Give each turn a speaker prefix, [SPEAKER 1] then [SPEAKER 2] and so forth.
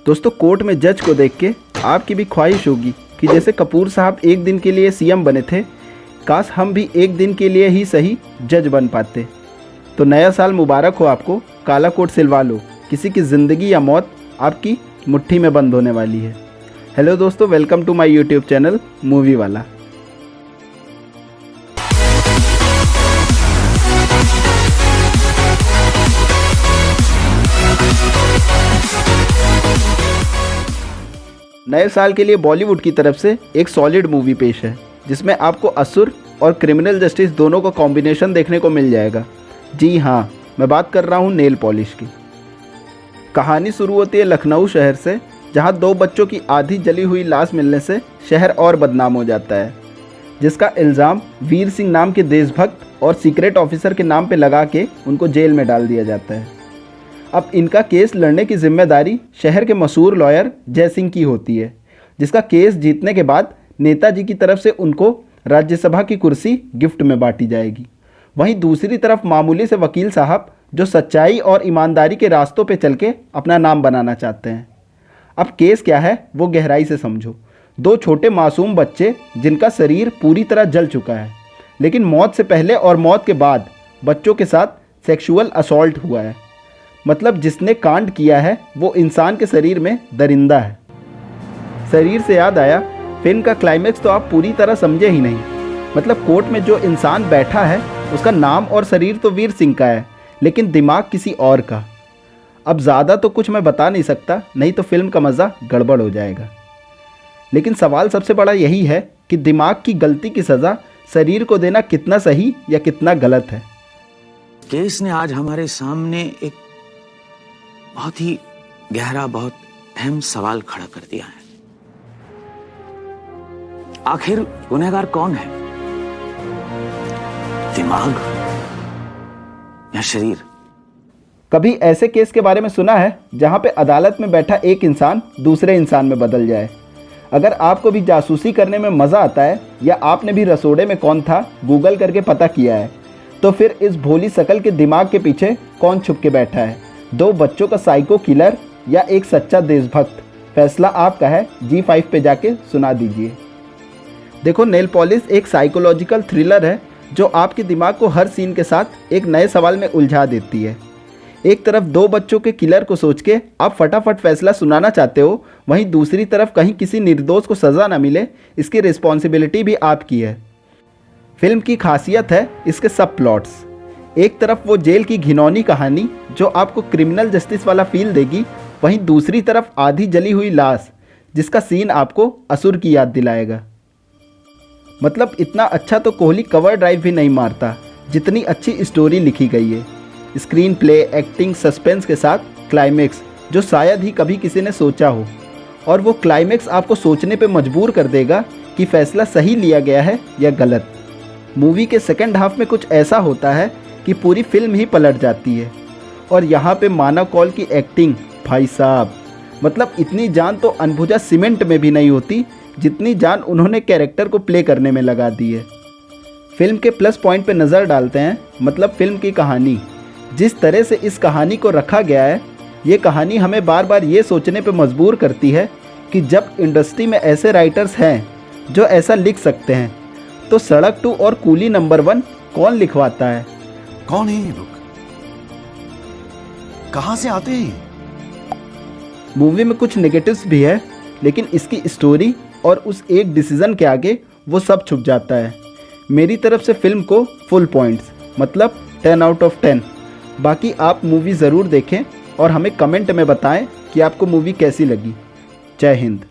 [SPEAKER 1] दोस्तों, कोर्ट में जज को देख के आपकी भी ख्वाहिश होगी कि जैसे कपूर साहब एक दिन के लिए सीएम बने थे, काश हम भी एक दिन के लिए ही सही जज बन पाते। तो नया साल मुबारक हो आपको। काला कोट सिलवा लो, किसी की ज़िंदगी या मौत आपकी मुट्ठी में बंद होने वाली है। हेलो दोस्तों, welcome to my YouTube channel movie वाला। नए साल के लिए बॉलीवुड की तरफ से एक सॉलिड मूवी पेश है, जिसमें आपको असुर और क्रिमिनल जस्टिस दोनों का कॉम्बिनेशन देखने को मिल जाएगा। जी हाँ, मैं बात कर रहा हूँ नेल पॉलिश की। कहानी शुरू होती है लखनऊ शहर से, जहाँ दो बच्चों की आधी जली हुई लाश मिलने से शहर और बदनाम हो जाता है, जिसका इल्ज़ाम वीर सिंह नाम के देशभक्त और सीक्रेट ऑफिसर के नाम पे लगा के उनको जेल में डाल दिया जाता है। अब इनका केस लड़ने की जिम्मेदारी शहर के मशहूर लॉयर जय सिंह की होती है, जिसका केस जीतने के बाद नेताजी की तरफ से उनको राज्यसभा की कुर्सी गिफ्ट में बांटी जाएगी। वहीं दूसरी तरफ मामूली से वकील साहब जो सच्चाई और ईमानदारी के रास्तों पे चल के अपना नाम बनाना चाहते हैं। अब केस क्या है वो गहराई से समझो। दो छोटे मासूम बच्चे जिनका शरीर पूरी तरह जल चुका है, लेकिन मौत से पहले और मौत के बाद बच्चों के साथ सेक्सुअल असॉल्ट हुआ है। मतलब जिसने कांड किया है वो इंसान के शरीर में दरिंदा है। शरीर से याद आया, फिल्म का क्लाइमेक्स तो आप पूरी तरह समझे ही नहीं। मतलब कोर्ट में जो इंसान बैठा है उसका नाम और शरीर तो वीर सिंह का है, लेकिन दिमाग किसी और का। अब ज़्यादा तो कुछ मैं बता नहीं सकता, नहीं तो फिल्म का मज़ा गड़बड़ हो जाएगा। लेकिन सवाल सबसे बड़ा यही है कि दिमाग की गलती की सज़ा शरीर को देना कितना सही या कितना गलत है।
[SPEAKER 2] केस ने आज हमारे सामने एक बहुत ही गहरा, बहुत अहम सवाल खड़ा कर दिया है। आखिर गुनहगार कौन है, दिमाग या शरीर?
[SPEAKER 1] कभी ऐसे केस के बारे में सुना है जहां पे अदालत में बैठा एक इंसान दूसरे इंसान में बदल जाए? अगर आपको भी जासूसी करने में मज़ा आता है या आपने भी रसोड़े में कौन था गूगल करके पता किया है, तो फिर इस भोली शकल के दिमाग के पीछे कौन छुप के बैठा है? दो बच्चों का साइको किलर या एक सच्चा देशभक्त? फैसला आपका है। G5 पे जाके सुना दीजिए। देखो, नेल पॉलिश एक साइकोलॉजिकल थ्रिलर है जो आपके दिमाग को हर सीन के साथ एक नए सवाल में उलझा देती है। एक तरफ दो बच्चों के किलर को सोच के आप फटाफट फैसला सुनाना चाहते हो, वहीं दूसरी तरफ कहीं किसी निर्दोष को सज़ा ना मिले, इसकी रिस्पॉन्सिबिलिटी भी आपकी है। फिल्म की खासियत है इसके सब प्लॉट्स। एक तरफ वो जेल की घिनौनी कहानी जो आपको क्रिमिनल जस्टिस वाला फील देगी, वहीं दूसरी तरफ आधी जली हुई लाश जिसका सीन आपको असुर की याद दिलाएगा। मतलब इतना अच्छा तो कोहली कवर ड्राइव भी नहीं मारता, जितनी अच्छी स्टोरी लिखी गई है। स्क्रीन प्ले, एक्टिंग, सस्पेंस के साथ क्लाइमेक्स जो शायद ही कभी किसी ने सोचा हो, और वो क्लाइमेक्स आपको सोचने पे मजबूर कर देगा कि फ़ैसला सही लिया गया है या गलत। मूवी के सेकंड हाफ में कुछ ऐसा होता है कि पूरी फिल्म ही पलट जाती है। और यहाँ पे मानव कौल की एक्टिंग, भाई साहब, मतलब इतनी जान तो अनभुजा सीमेंट में भी नहीं होती जितनी जान उन्होंने कैरेक्टर को प्ले करने में लगा दी है। फिल्म के प्लस पॉइंट पे नज़र डालते हैं। मतलब फिल्म की कहानी, जिस तरह से इस कहानी को रखा गया है, ये कहानी हमें बार बार ये सोचने पे मजबूर करती है कि जब इंडस्ट्री में ऐसे राइटर्स हैं जो ऐसा लिख सकते हैं, तो सड़क 2 और कूली नंबर 1 कौन लिखवाता है?
[SPEAKER 3] कौन है ये लोग, कहां से आते हैं?
[SPEAKER 1] मूवी में कुछ नेगेटिव्स भी है, लेकिन इसकी स्टोरी और उस एक डिसीजन के आगे वो सब छुप जाता है। मेरी तरफ से फिल्म को फुल पॉइंट्स, मतलब 10 आउट ऑफ 10। बाकी आप मूवी ज़रूर देखें और हमें कमेंट में बताएं कि आपको मूवी कैसी लगी। जय हिंद।